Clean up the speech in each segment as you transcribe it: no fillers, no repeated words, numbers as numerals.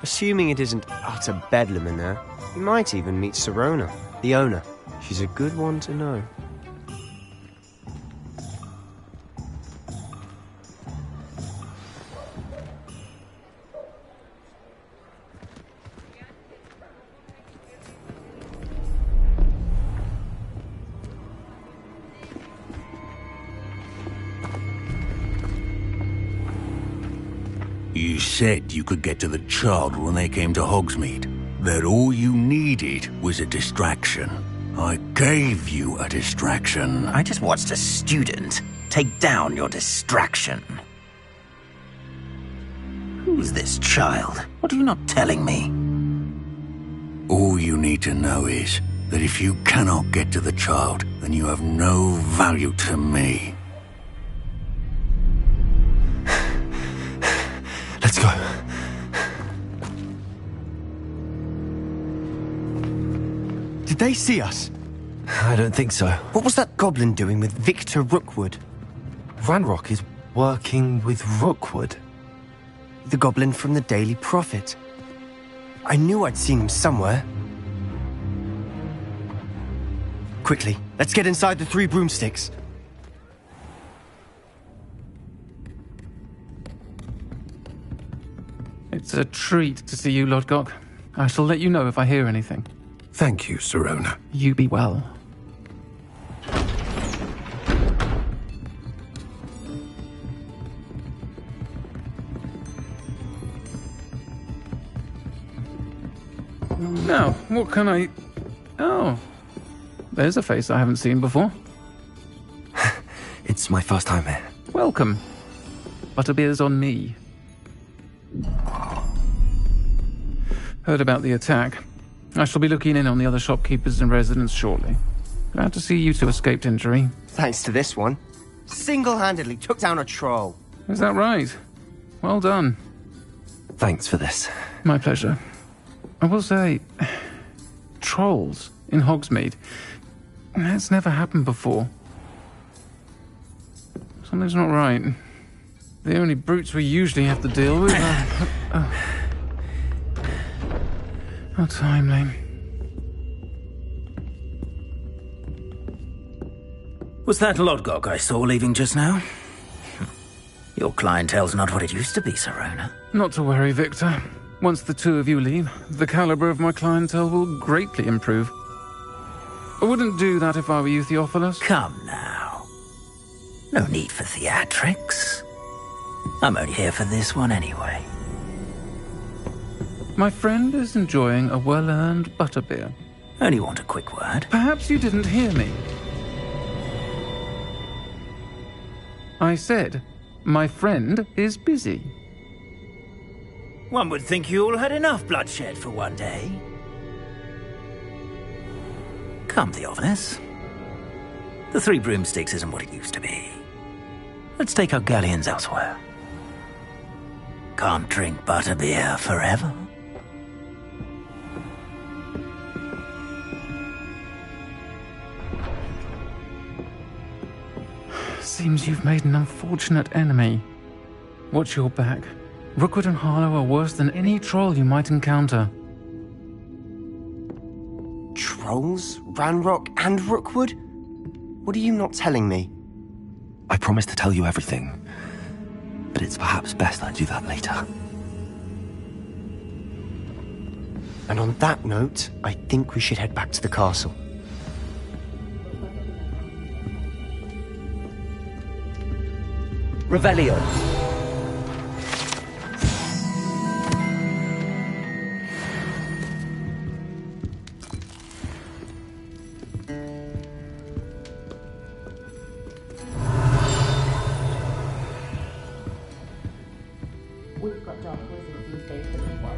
Assuming it isn't utter bedlam in there, you might even meet Sirona, the owner. She's a good one to know. You said you could get to the child when they came to Hogsmeade. That all you needed was a distraction. I gave you a distraction. I just watched a student take down your distraction. Who's this child? What are you not telling me? All you need to know is that if you cannot get to the child, then you have no value to me. Let's go. Did they see us? I don't think so. What was that goblin doing with Victor Rookwood? Ranrock is working with Rookwood. The goblin from the Daily Prophet. I knew I'd seen him somewhere. Quickly, let's get inside the 3 broomsticks. It's a treat to see you, Lodgok. I shall let you know if I hear anything. Thank you, Sirona. You be well. Now, what can I... Oh, there's a face I haven't seen before. It's my first time here. Welcome. Butterbeer's on me. Heard about the attack. I shall be looking in on the other shopkeepers and residents shortly. Glad to see you two escaped injury. Thanks to this one. Single-handedly took down a troll. Is that right? Well done. Thanks for this. My pleasure. I will say, trolls in Hogsmeade. That's never happened before. Something's not right. The only brutes we usually have to deal with are... How timely. Was that Lodgok I saw leaving just now? Your clientele's not what it used to be, Sirona. Not to worry, Victor. Once the two of you leave, the caliber of my clientele will greatly improve. I wouldn't do that if I were you, Theophilus. Come now. No need for theatrics. I'm only here for this one anyway. My friend is enjoying a well-earned butterbeer. Only want a quick word. Perhaps you didn't hear me. I said, my friend is busy. One would think you all had enough bloodshed for one day. Come, Theophilus. The 3 broomsticks isn't what it used to be. Let's take our galleons elsewhere. Can't drink butterbeer forever. Seems you've made an unfortunate enemy. Watch your back. Rookwood and Harlow are worse than any troll you might encounter. Trolls? Ranrock and Rookwood? What are you not telling me? I promise to tell you everything, but it's perhaps best I do that later. And on that note, I think we should head back to the castle. Revelio. We've got dark wizards these days that require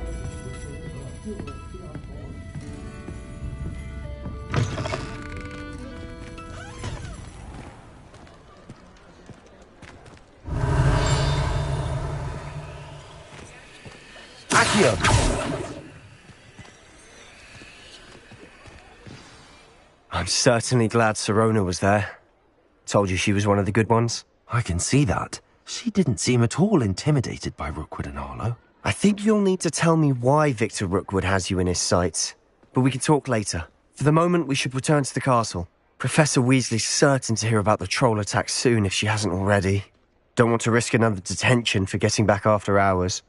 I'm certainly glad Sirona was there. Told you she was one of the good ones. I can see that. She didn't seem at all intimidated by Rookwood and Harlow. I think you'll need to tell me why Victor Rookwood has you in his sights. But we can talk later. For the moment, we should return to the castle. Professor Weasley's certain to hear about the troll attack soon if she hasn't already. Don't want to risk another detention for getting back after hours.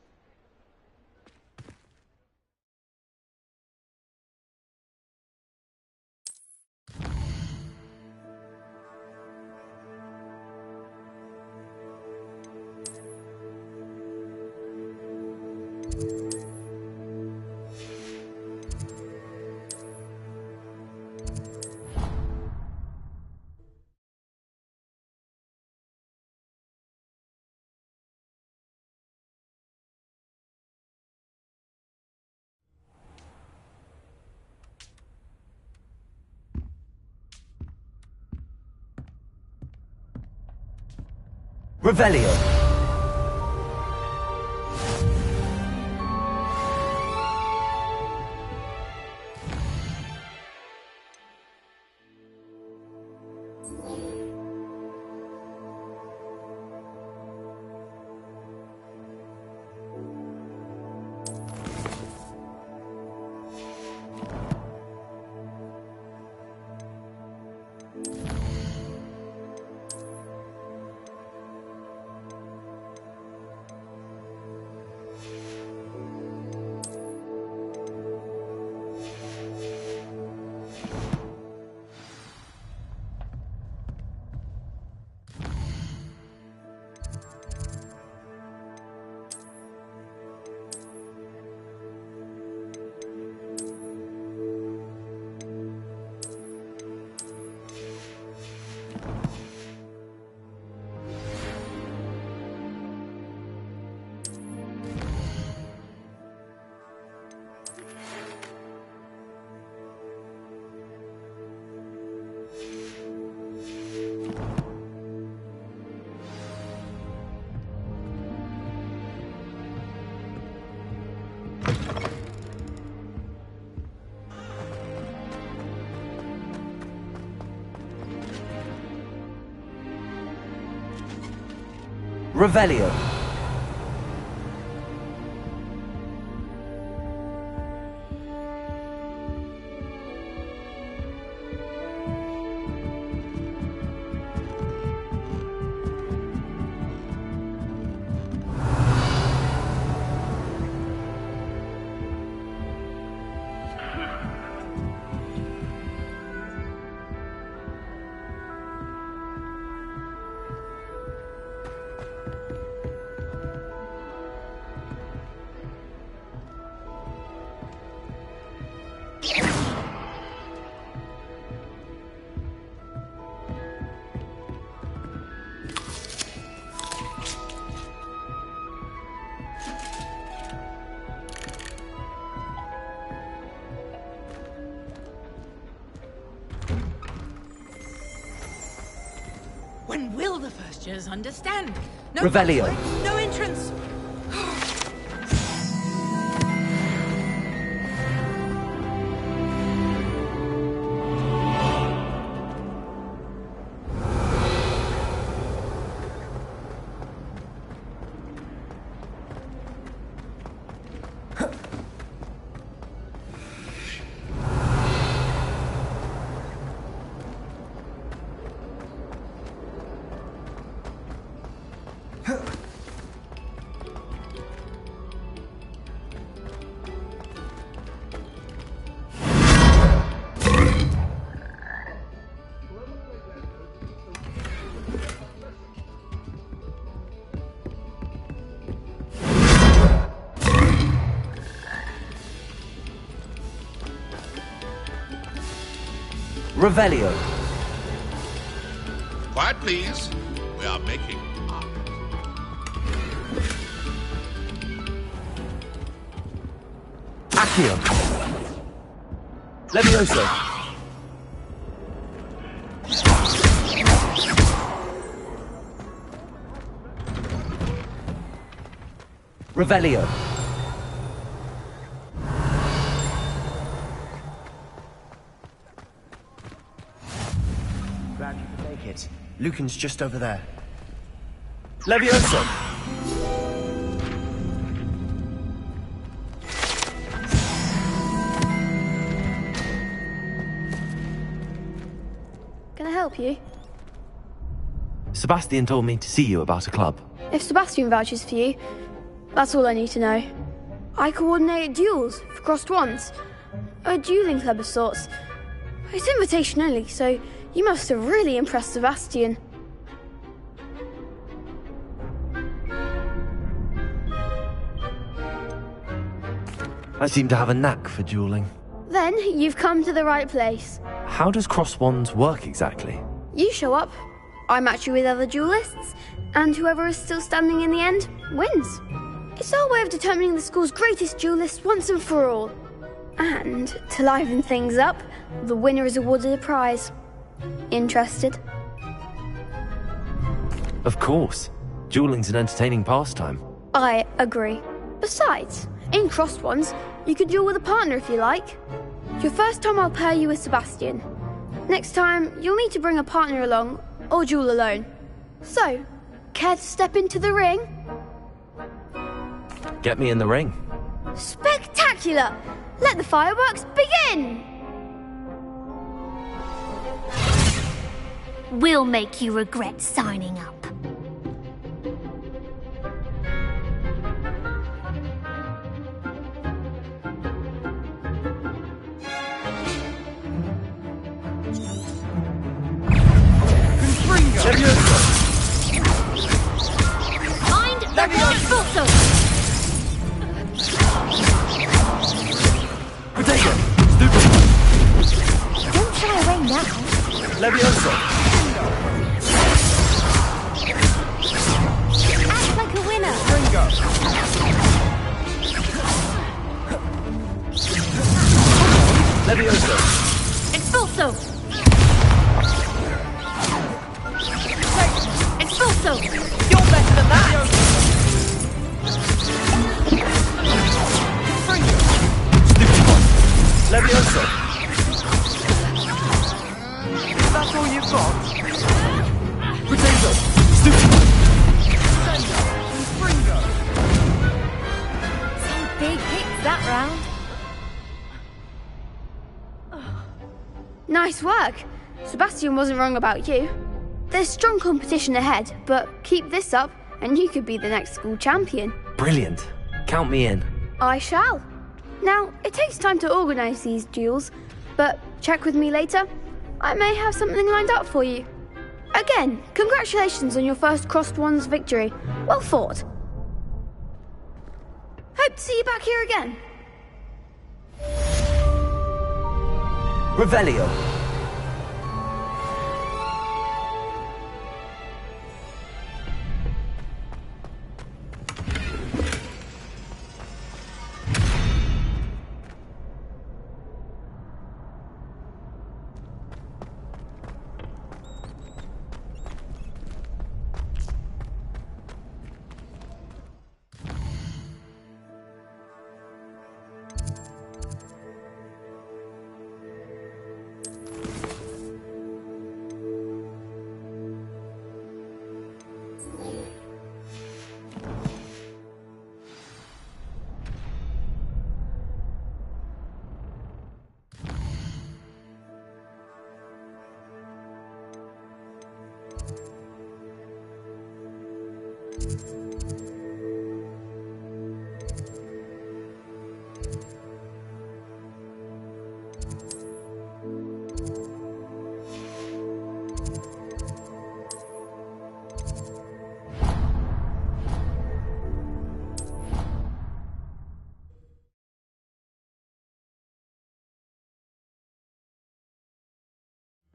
Revelio. Revelio. When will the first years understand? No Revelio. password, no entrance. Revelio. Quiet, please. We are making art. Accio. Levioso. Revelio. Glad you could make it. Lucan's just over there. Levioso. help you? Sebastian told me to see you about a club. If Sebastian vouches for you, that's all I need to know. I coordinate duels for crossed wands. A dueling club of sorts. It's invitation only, so you must have really impressed Sebastian. I seem to have a knack for dueling. Then you've come to the right place. How does cross wands work exactly? You show up, I match you with other duelists, and whoever is still standing in the end wins. It's our way of determining the school's greatest duelist once and for all. And to liven things up, the winner is awarded a prize. Interested? Of course. Dueling's an entertaining pastime. I agree. Besides, in crossed ones, you could duel with a partner if you like. Your first time I'll pair you with Sebastian. Next time, you'll need to bring a partner along, or duel alone. So, care to step into the ring? Get me in the ring. Spectacular! Let the fireworks begin! We'll make you regret signing up. Mind the expulso! Potato! Stupid! Don't shy away now. Levioso! Act like a winner. Ringo! Levioso! Expulso! Expulso! You're better than that! Stupid one! Levioso! Is that all you've got? Potato! Stupid one! Some big hits that round. Nice work. Sebastian wasn't wrong about you. There's strong competition ahead, but keep this up and you could be the next school champion. Brilliant. Count me in. I shall. Now, it takes time to organise these duels, but check with me later. I may have something lined up for you. Again, congratulations on your first crossed wands victory. Well fought. Hope to see you back here again. Revelio.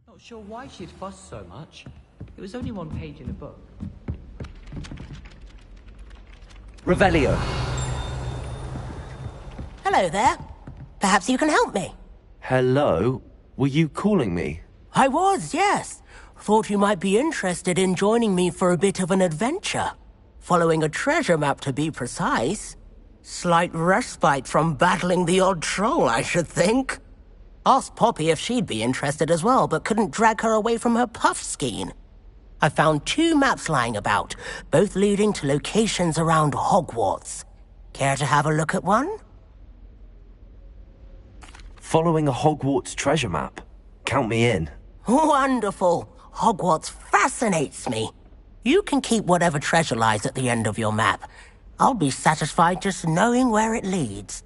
Not sure why she'd fuss so much. It was only one page in a book. Revelio. Hello there. Perhaps you can help me. Hello? Were you calling me? I was, yes. Thought you might be interested in joining me for a bit of an adventure. Following a treasure map, to be precise. Slight respite from battling the odd troll, I should think. Asked Poppy if she'd be interested as well, but couldn't drag her away from her puff skein. I found 2 maps lying about, both leading to locations around Hogwarts. Care to have a look at one? Following a Hogwarts treasure map. Count me in. Wonderful. Hogwarts fascinates me. You can keep whatever treasure lies at the end of your map. I'll be satisfied just knowing where it leads.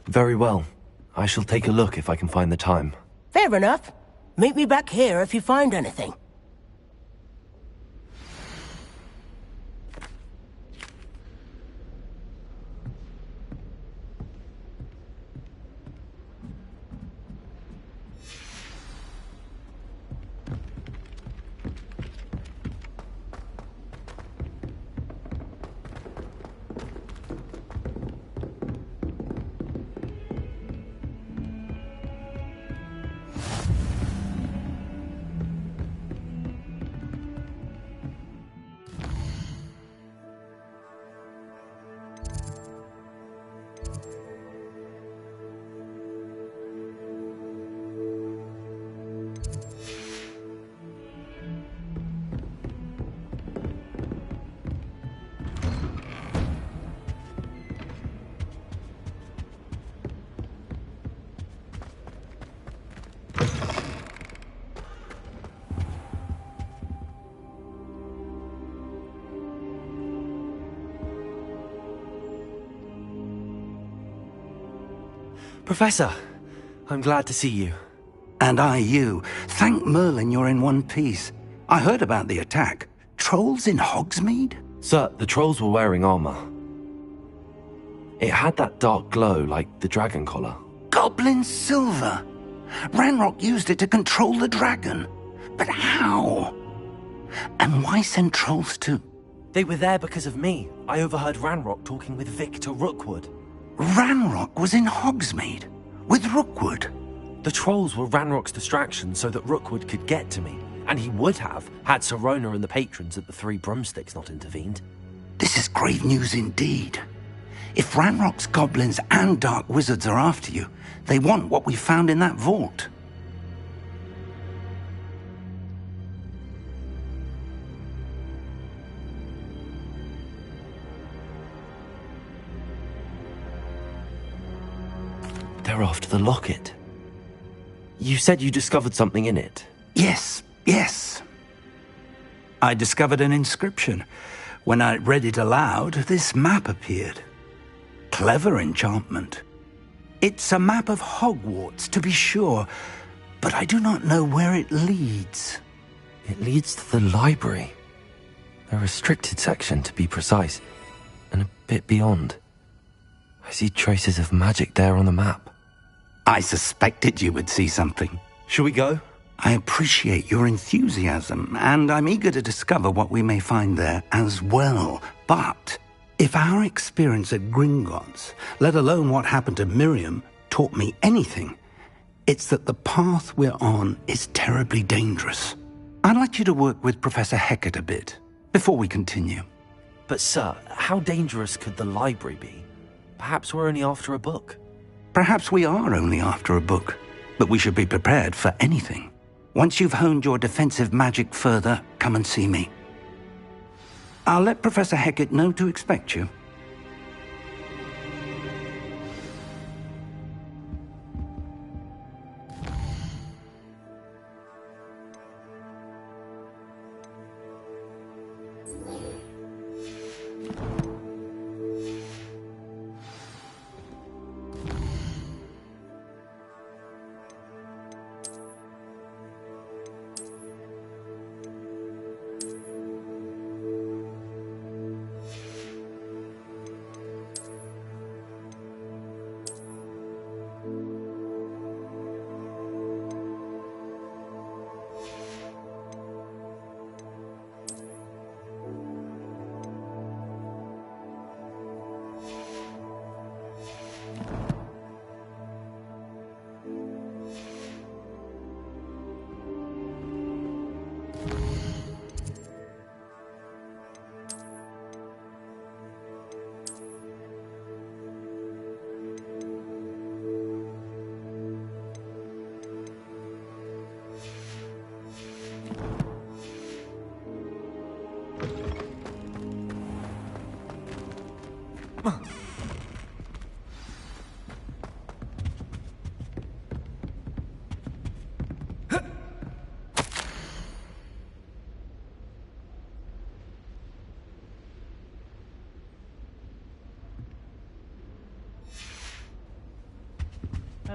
Very well. I shall take a look if I can find the time. Fair enough. Meet me back here if you find anything. Professor, I'm glad to see you. And I you. Thank Merlin you're in one piece. I heard about the attack. Trolls in Hogsmeade? Sir, the trolls were wearing armor. It had that dark glow like the dragon collar. Goblin silver! Ranrock used it to control the dragon. But how? And why send trolls to... They were there because of me. I overheard Ranrock talking with Victor Rookwood. Ranrock was in Hogsmeade? With Rookwood? The trolls were Ranrock's distraction so that Rookwood could get to me. And he would have, had Sirona and the patrons at the Three Broomsticks not intervened. This is grave news indeed. If Ranrock's goblins and dark wizards are after you, they want what we found in that vault. They're after the locket. You said you discovered something in it. Yes. I discovered an inscription. When I read it aloud, this map appeared. Clever enchantment. It's a map of Hogwarts, to be sure, but I do not know where it leads. It leads to the library. A restricted section, to be precise, and a bit beyond. I see traces of magic there on the map. I suspected you would see something. Shall we go? I appreciate your enthusiasm, and I'm eager to discover what we may find there as well. But if our experience at Gringotts, let alone what happened to Miriam, taught me anything, it's that the path we're on is terribly dangerous. I'd like you to work with Professor Hecat a bit before we continue. But sir, how dangerous could the library be? Perhaps we're only after a book. Perhaps we are only after a book, but we should be prepared for anything. Once you've honed your defensive magic further, come and see me. I'll let Professor Hecat know to expect you.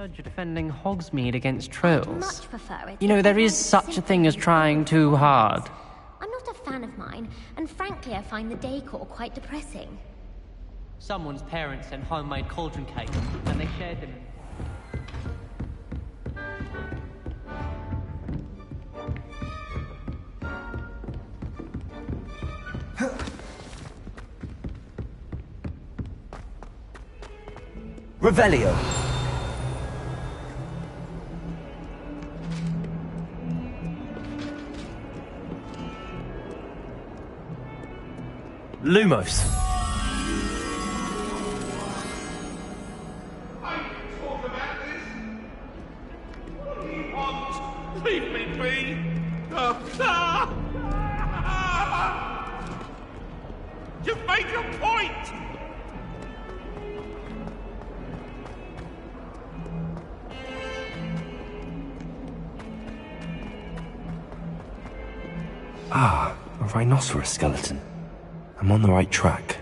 heard you're defending Hogsmeade against trolls. I'd much prefer it. You know, there is such a thing as trying too hard. I'm not a fan of mine, and frankly I find the decor quite depressing. Someone's parents sent homemade cauldron cakes, and they shared them. Revelio. Lumos. Leave me be! You've made your point! Ah, a rhinoceros skeleton. I'm on the right track.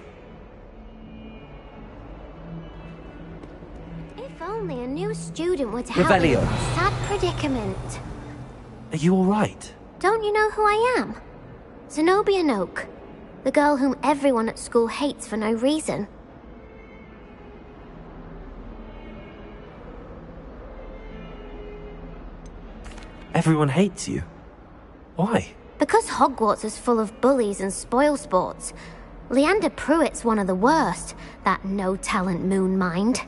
If only a new student were to help me Revelio. with my sad predicament. Are you alright? Don't you know who I am? Zenobia Noak, the girl whom everyone at school hates for no reason. Everyone hates you. Why? Because Hogwarts is full of bullies and spoilsports. Leander Pruitt's one of the worst, that no-talent moon mind.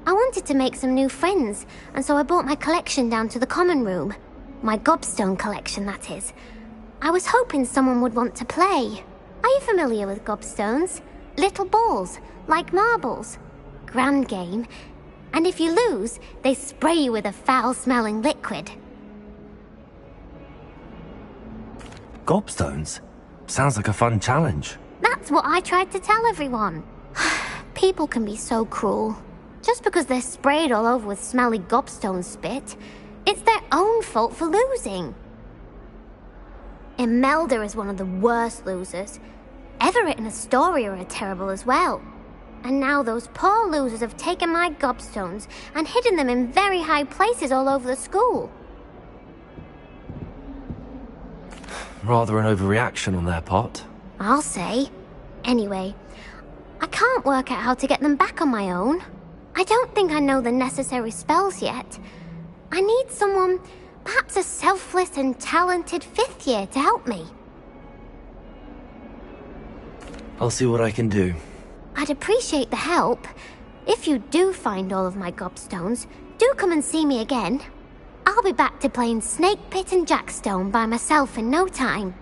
I wanted to make some new friends, and so I brought my collection down to the common room. My gobstone collection, that is. I was hoping someone would want to play. Are you familiar with gobstones? Little balls, like marbles. Grand game. And if you lose, they spray you with a foul-smelling liquid. Gobstones? Sounds like a fun challenge. That's what I tried to tell everyone. People can be so cruel. Just because they're sprayed all over with smelly gobstone spit, it's their own fault for losing. Imelda is one of the worst losers. Everett and Astoria are terrible as well. And now those poor losers have taken my gobstones and hidden them in very high places all over the school. Rather an overreaction on their part. I'll say. Anyway, I can't work out how to get them back on my own. I don't think I know the necessary spells yet. I need someone, perhaps a selfless and talented fifth year to help me. I'll see what I can do. I'd appreciate the help. If you do find all of my gobstones, do come and see me again. I'll be back to playing Snake Pit and Jackstone by myself in no time.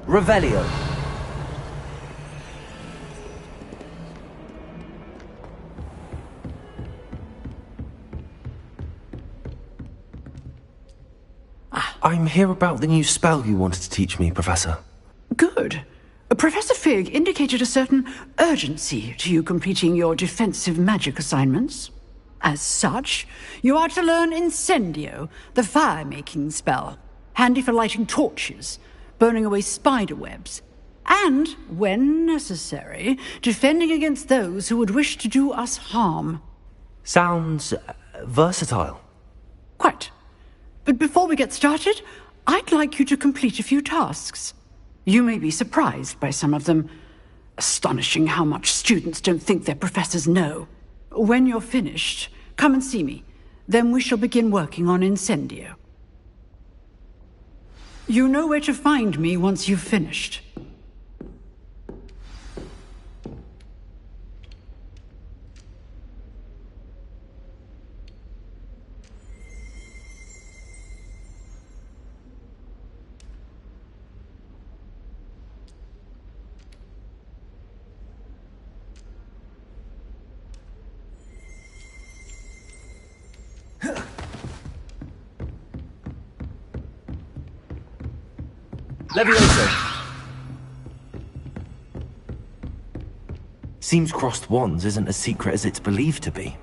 Revelio. I'm here about the new spell you wanted to teach me, Professor. Good. Professor Fig indicated a certain urgency to you completing your defensive magic assignments. As such, you are to learn Incendio, the fire-making spell, handy for lighting torches, burning away spider webs, and, when necessary, defending against those who would wish to do us harm. Sounds versatile. Quite. But before we get started, I'd like you to complete a few tasks. You may be surprised by some of them. Astonishing how much students don't think their professors know. When you're finished, come and see me. Then we shall begin working on Incendio. You know where to find me once you've finished. Levioso! Seems crossed wands isn't as secret as it's believed to be.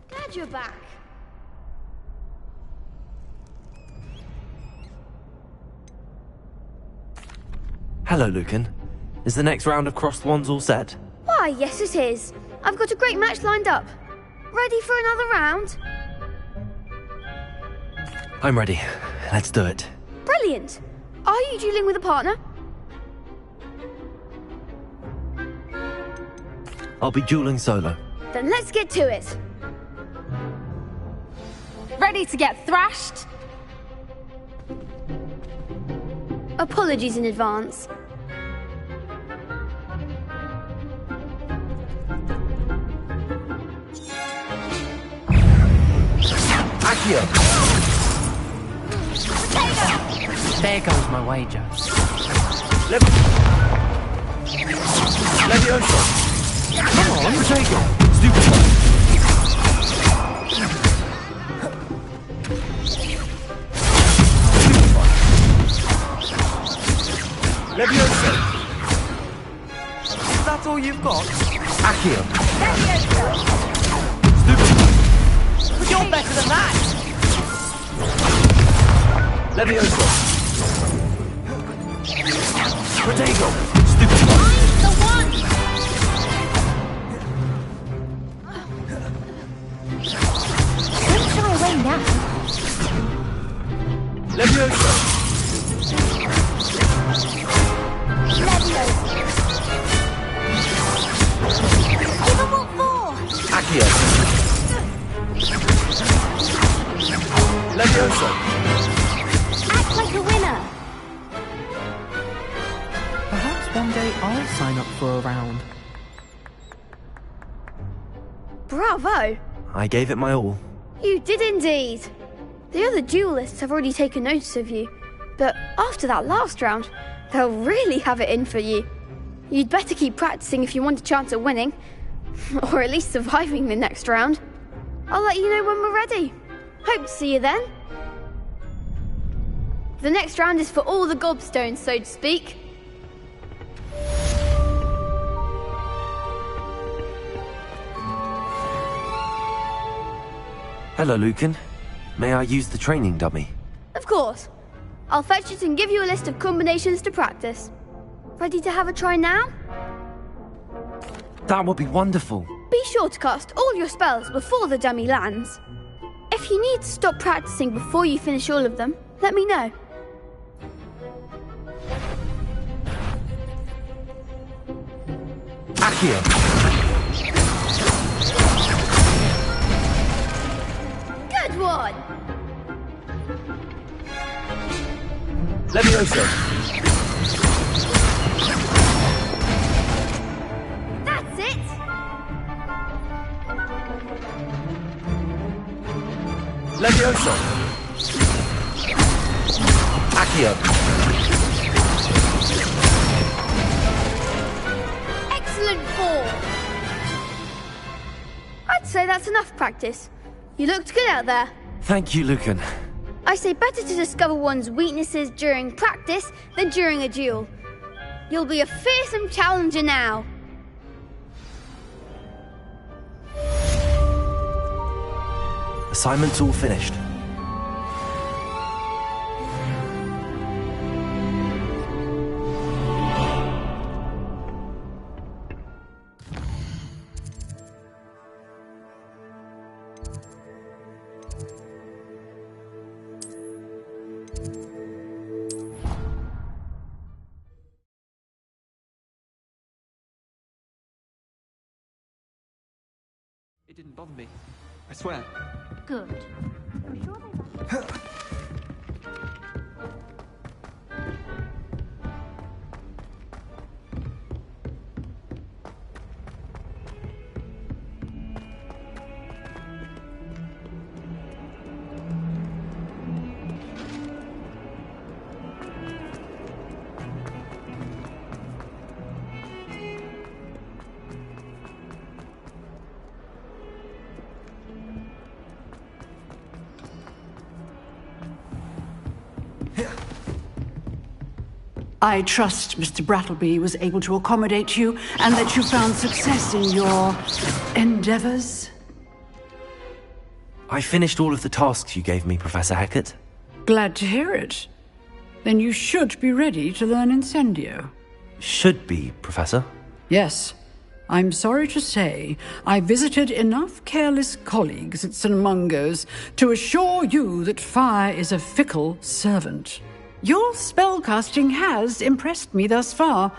Glad you're back. Hello, Lucan. Is the next round of crossed wands all set? Why, yes it is. I've got a great match lined up. Ready for another round? I'm ready. Let's do it. Brilliant. Are you dueling with a partner? I'll be dueling solo. Then let's get to it. Ready to get thrashed? Apologies in advance. Accio! There goes my wager. Levioso! Come on, potato! Stupid one! Levioso! Is that all you've got? Accio! Stupid! You're better than that! Levioso! Protego! Stupid one! I'm the one! Don't shy away now. Levioso! Give 'em what for? Accio! Levioso! Act like a winner. Perhaps one day I'll sign up for a round. Bravo! I gave it my all. You did indeed. The other duelists have already taken notice of you, but after that last round, they'll really have it in for you. You'd better keep practicing if you want a chance at winning, or at least surviving the next round. I'll let you know when we're ready. Hope to see you then. The next round is for all the gobstones, so to speak. Hello, Lucan. May I use the training dummy? Of course. I'll fetch it and give you a list of combinations to practice. Ready to have a try now? That would be wonderful. Be sure to cast all your spells before the dummy lands. If you need to stop practicing before you finish all of them, let me know. Accio! Good one! Levioso! That's it! Levioso! Accio! Excellent form! I'd say that's enough practice. You looked good out there. Thank you, Lucan. I say better to discover one's weaknesses during practice than during a duel. You'll be a fearsome challenger now. Assignment's all finished. It didn't bother me. I swear. Good. I'm sure they I trust Mr. Brattleby was able to accommodate you and that you found success in your endeavors. I finished all of the tasks you gave me, Professor Hackett. Glad to hear it. Then you should be ready to learn Incendio. Should be, Professor. Yes. I'm sorry to say, I visited enough careless colleagues at St. Mungo's to assure you that fire is a fickle servant. Your spellcasting has impressed me thus far,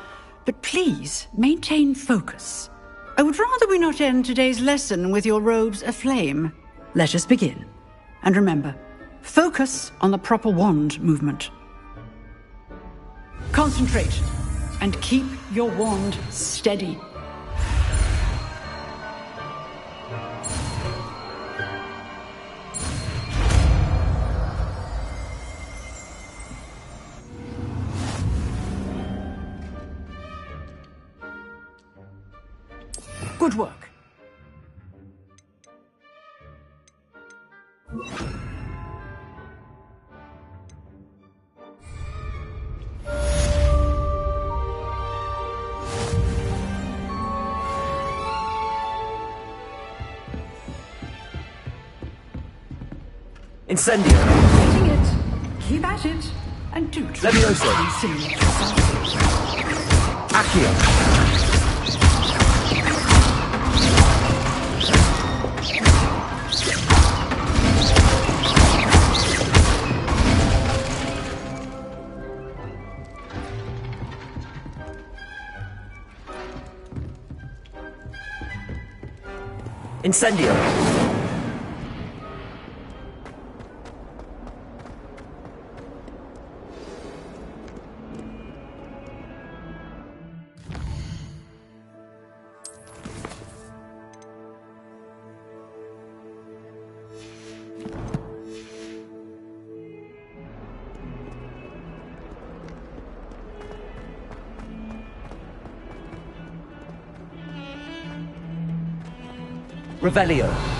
but please maintain focus. I would rather we not end today's lesson with your robes aflame. Let us begin. And remember, focus on the proper wand movement. Concentrate and keep your wand steady. Good work. Incendio! Getting it. Keep at it. And do try Levioso! Accio! Incendio! Revelio.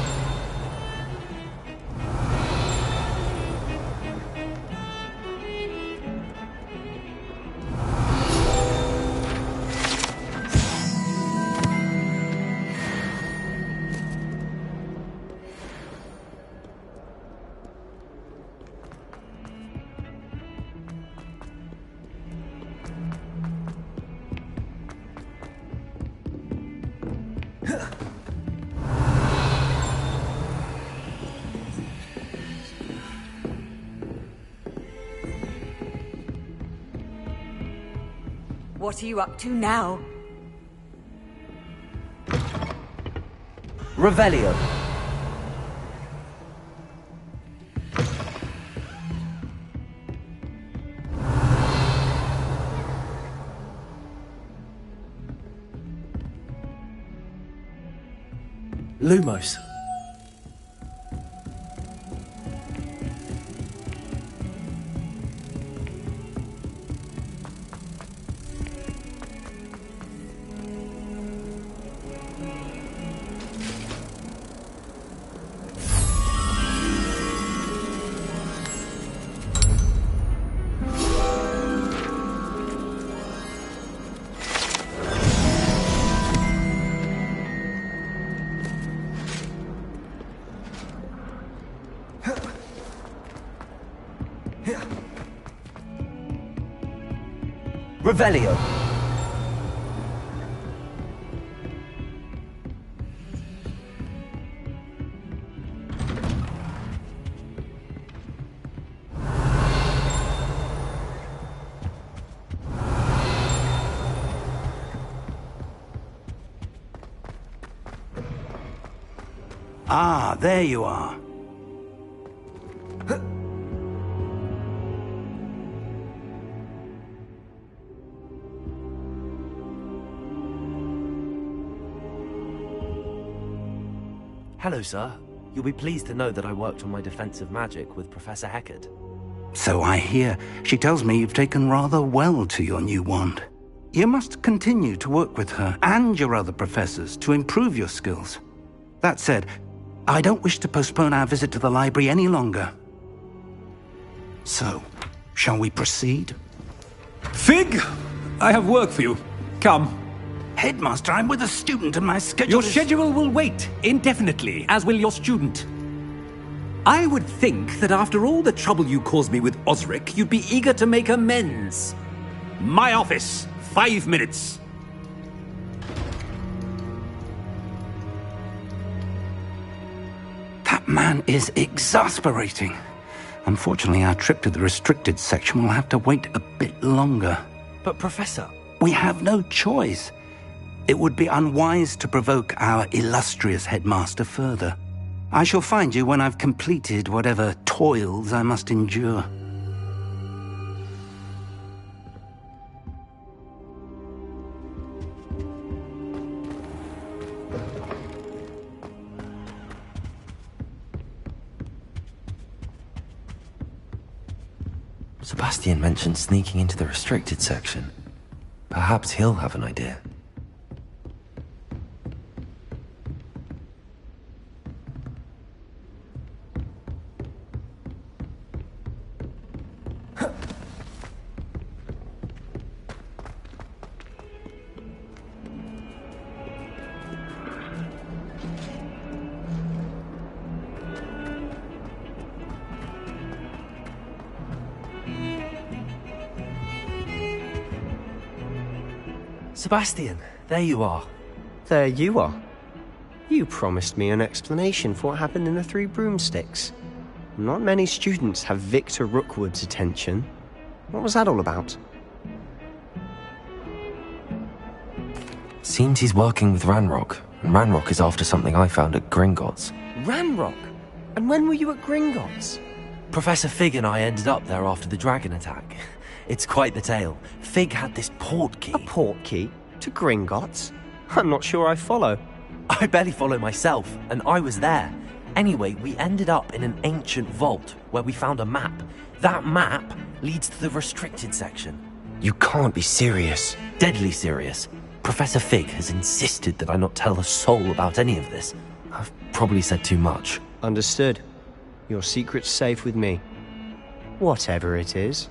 What are you up to now? Revelio. Lumos. Revelio. Ah, there you are. Hello, sir. You'll be pleased to know that I worked on my defensive magic with Professor Heckard. So I hear. She tells me you've taken rather well to your new wand. You must continue to work with her and your other professors to improve your skills. That said, I don't wish to postpone our visit to the library any longer. So, shall we proceed? Fig! I have work for you. Come. Headmaster, I'm with a student and my schedule Your is... schedule will wait indefinitely, as will your student. I would think that after all the trouble you caused me with Osric, you'd be eager to make amends. My office. 5 minutes. That man is exasperating. Unfortunately, our trip to the restricted section will have to wait a bit longer. But, Professor... We have no choice. It would be unwise to provoke our illustrious headmaster further. I shall find you when I've completed whatever toils I must endure. Sebastian mentioned sneaking into the restricted section. Perhaps he'll have an idea. Sebastian, there you are. There you are. You promised me an explanation for what happened in the Three Broomsticks. Not many students have Victor Rookwood's attention. What was that all about? Seems he's working with Ranrock, and Ranrock is after something I found at Gringotts. Ranrock? And when were you at Gringotts? Professor Fig and I ended up there after the dragon attack. It's quite the tale. Fig had this port key. A port key? To Gringotts? I'm not sure I follow. I barely follow myself, and I was there. Anyway, we ended up in an ancient vault where we found a map. That map leads to the restricted section. You can't be serious. Deadly serious. Professor Fig has insisted that I not tell a soul about any of this. I've probably said too much. Understood. Your secret's safe with me. Whatever it is.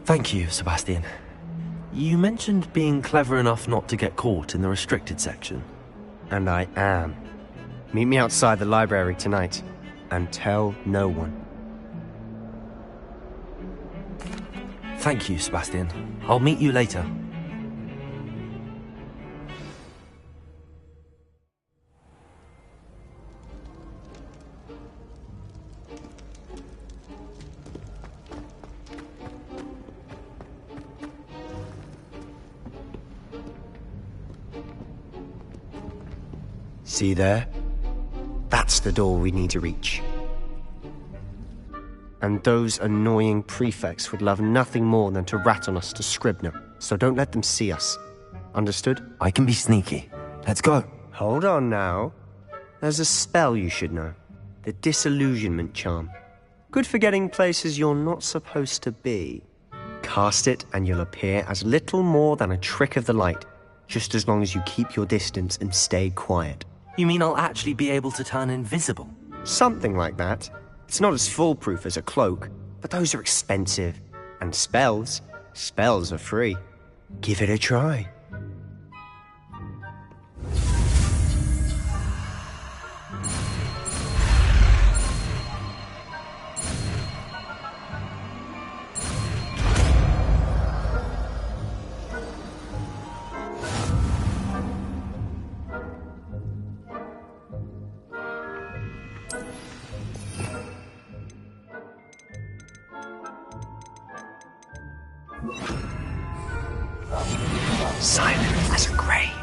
Thank you, Sebastian. You mentioned being clever enough not to get caught in the restricted section. And I am. Meet me outside the library tonight, and tell no one. Thank you, Sebastian. I'll meet you later. See there? That's the door we need to reach. And those annoying prefects would love nothing more than to rat on us to Scribner, so don't let them see us. Understood? I can be sneaky. Let's go. Hold on now. There's a spell you should know. The Disillusionment Charm. Good for getting places you're not supposed to be. Cast it and you'll appear as little more than a trick of the light, just as long as you keep your distance and stay quiet. You mean I'll actually be able to turn invisible? Something like that. It's not as foolproof as a cloak, but those are expensive. And spells are free. Give it a try. Silent as a grave.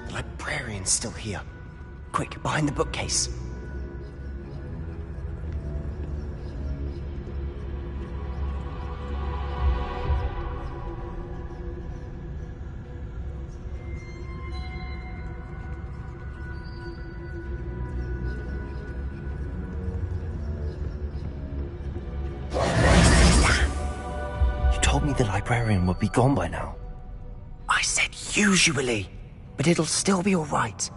The librarian's still here. Quick, behind the bookcase. You told me the librarian would be gone by now. I said usually, but it'll still be all right.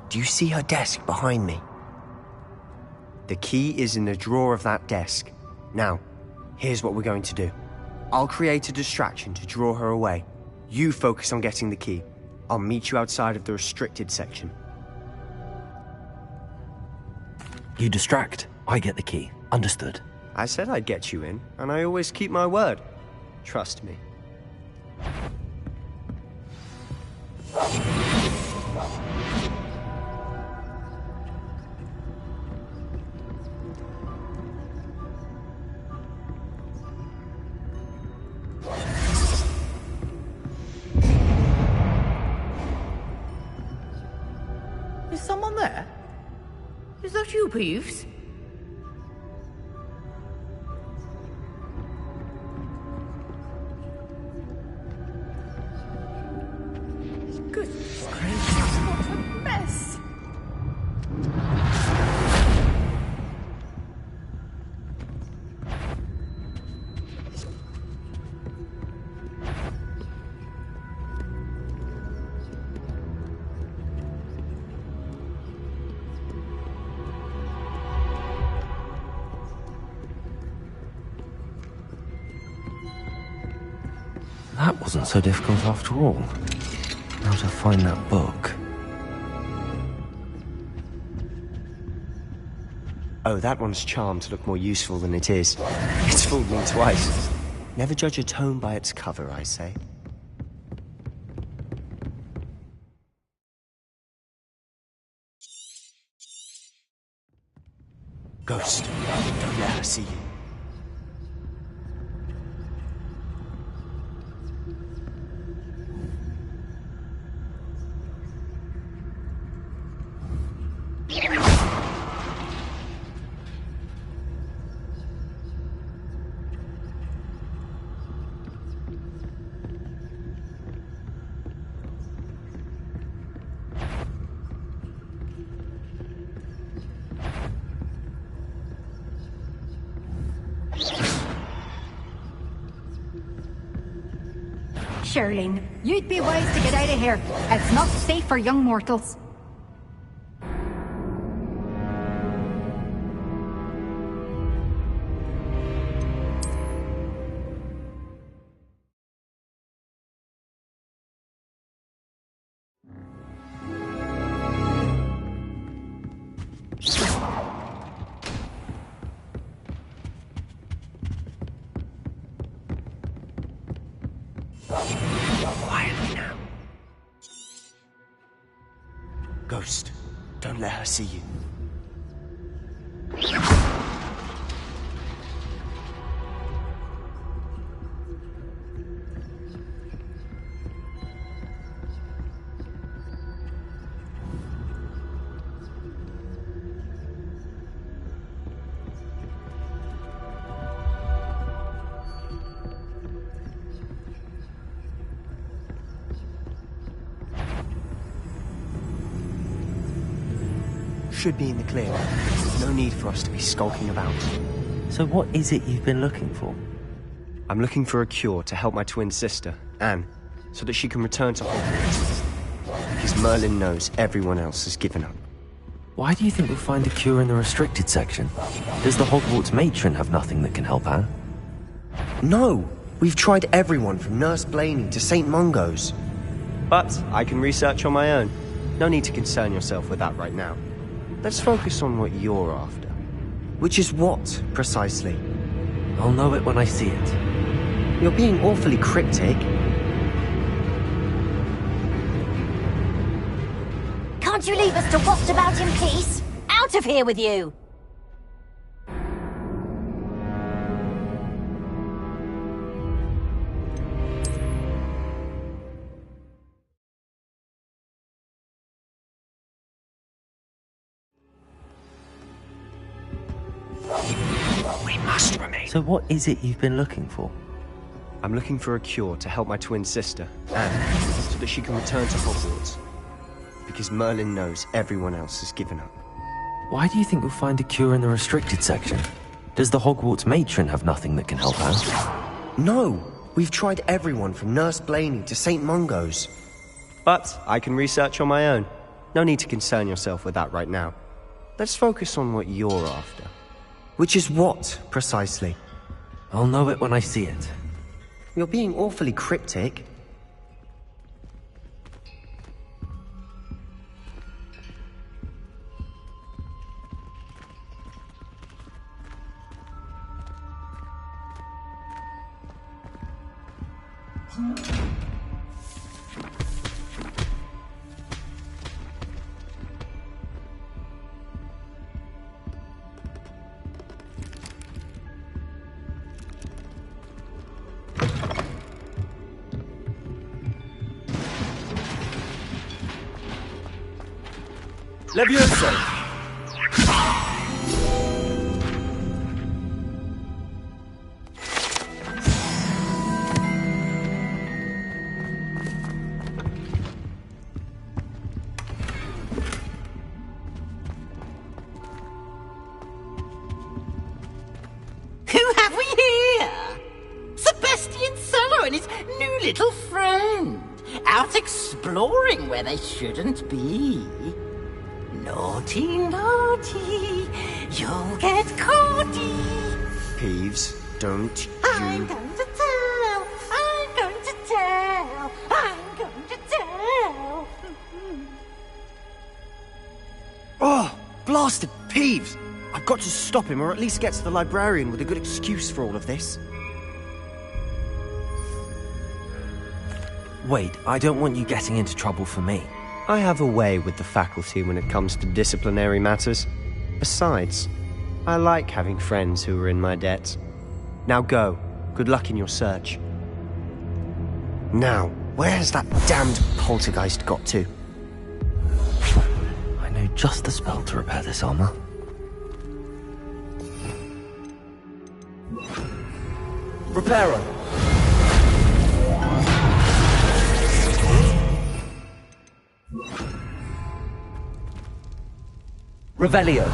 Do you see her desk behind me? The key is in the drawer of that desk. Now, here's what we're going to do. I'll create a distraction to draw her away. You focus on getting the key. I'll meet you outside of the restricted section. You distract, I get the key. Understood. I said I'd get you in, and I always keep my word. Trust me. Is someone there? Is that you, Peeves? Goodness gracious, what a mess! That wasn't so difficult after all. How to find that book. Oh, that one's charmed to look more useful than it is. It's fooled me twice. Never judge a tome by its cover, I say. Ghost, don't let her see you. Charlene, you'd be wise to get out of here. It's not safe for young mortals. Quietly now. Ghost, don't let her see you. should be in the clear. No need for us to be skulking about. So what is it you've been looking for? I'm looking for a cure to help my twin sister, Anne, so that she can return to Hogwarts. Because Merlin knows everyone else has given up. Why do you think we'll find a cure in the restricted section? Does the Hogwarts matron have nothing that can help Anne? No! We've tried everyone from Nurse Blaney to St. Mungo's. But I can research on my own. No need to concern yourself with that right now. Let's focus on what you're after. Which is what, precisely? I'll know it when I see it. You're being awfully cryptic. Can't you leave us to waft about in peace? Out of here with you! We must remain. So what is it you've been looking for? I'm looking for a cure to help my twin sister, Anne, so that she can return to Hogwarts. Because Merlin knows everyone else has given up. Why do you think we'll find a cure in the restricted section? Does the Hogwarts matron have nothing that can help Anne? No! We've tried everyone from Nurse Blaney to St. Mungo's. But I can research on my own. No need to concern yourself with that right now. Let's focus on what you're after. Which is what, precisely? I'll know it when I see it. You're being awfully cryptic. Levioso! Who have we here? Sebastian Sallow and his new little friend, out exploring where they shouldn't be. Naughty, naughty, you'll get caughty. Peeves, don't I'm going to tell, I'm going to tell, I'm going to tell. Oh, blasted Peeves! I've got to stop him, or at least get to the librarian with a good excuse for all of this. Wait, I don't want you getting into trouble for me. I have a way with the faculty when it comes to disciplinary matters. Besides, I like having friends who are in my debt. Now go. Good luck in your search. Now, where has that damned poltergeist got to? I know just the spell to repair this armor. Reparo! Revelio!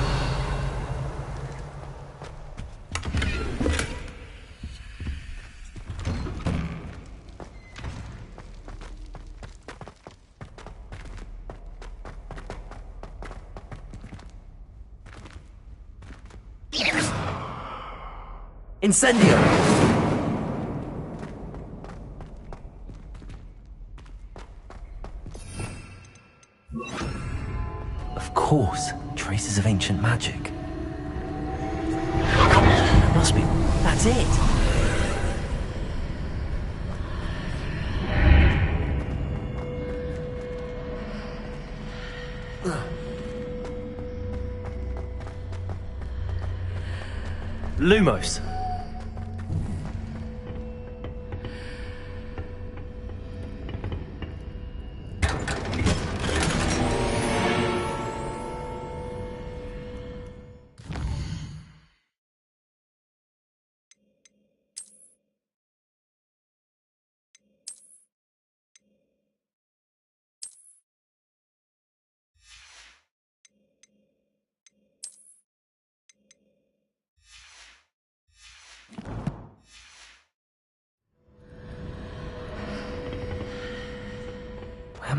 Incendio! Of course, traces of ancient magic. Must be. That's it. Lumos!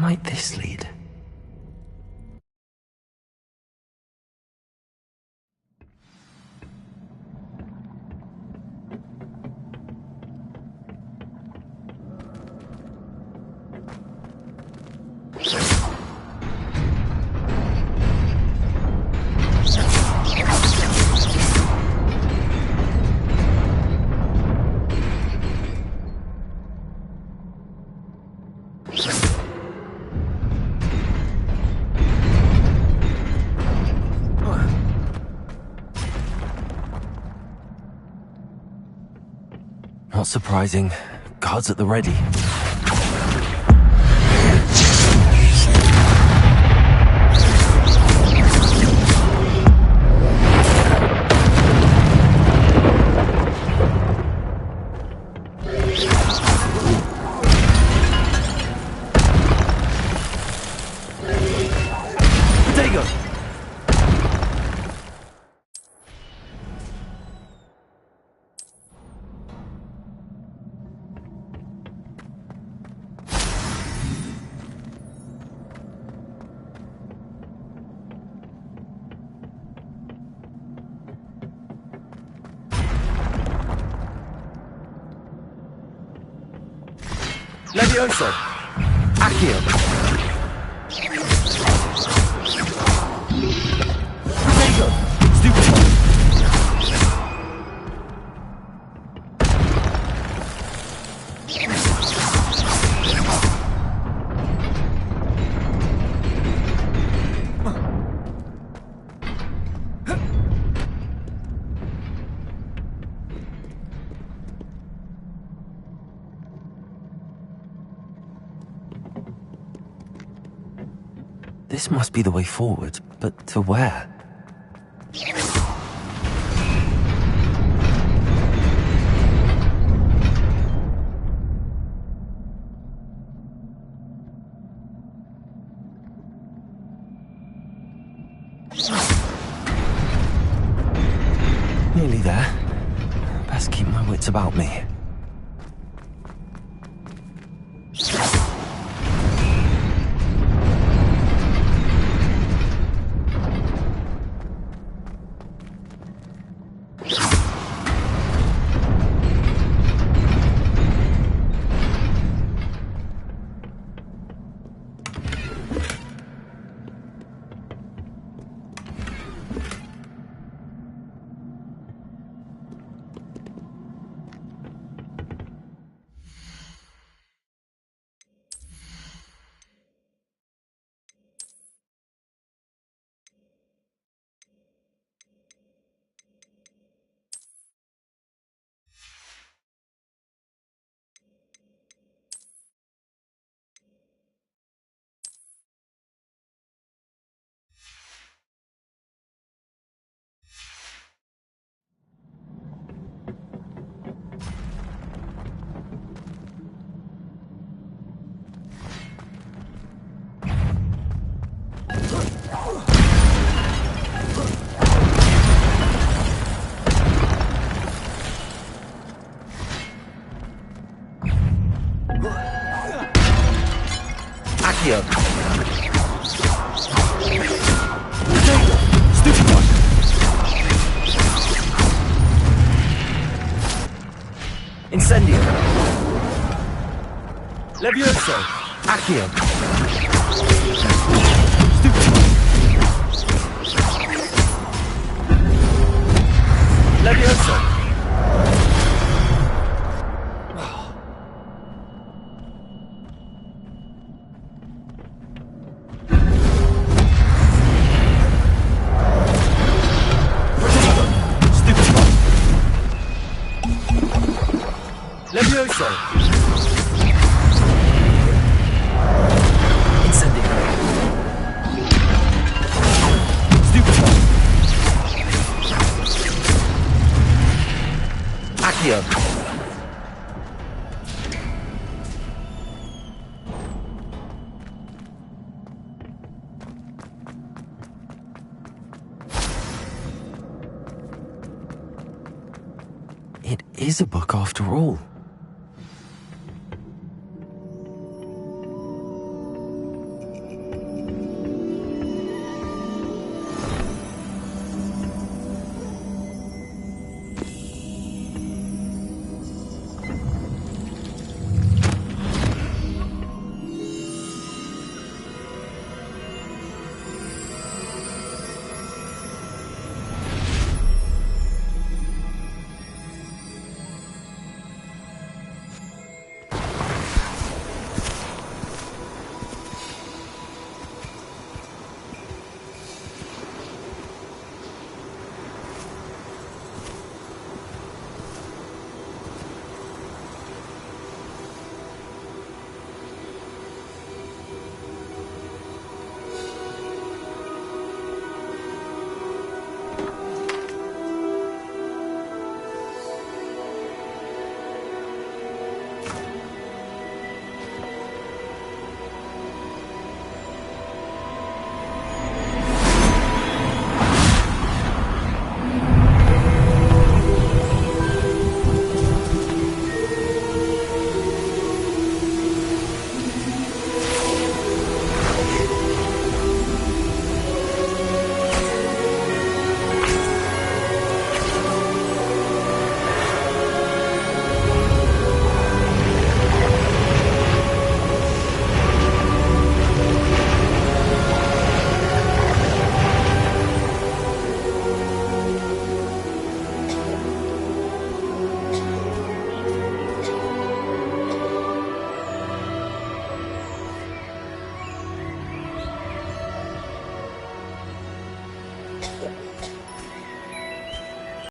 might this lead? Not surprising. Guards at the ready. Levioso! Accio! Protego! Stupid! This must be the way forward, but to where? Nearly there. Best keep my wits about me. Accio! Stupid one! Incendio! Levioso! Accio! Stupid one! Levioso! Levioso! Incendio! Stupid one! Accio! It is a book after all.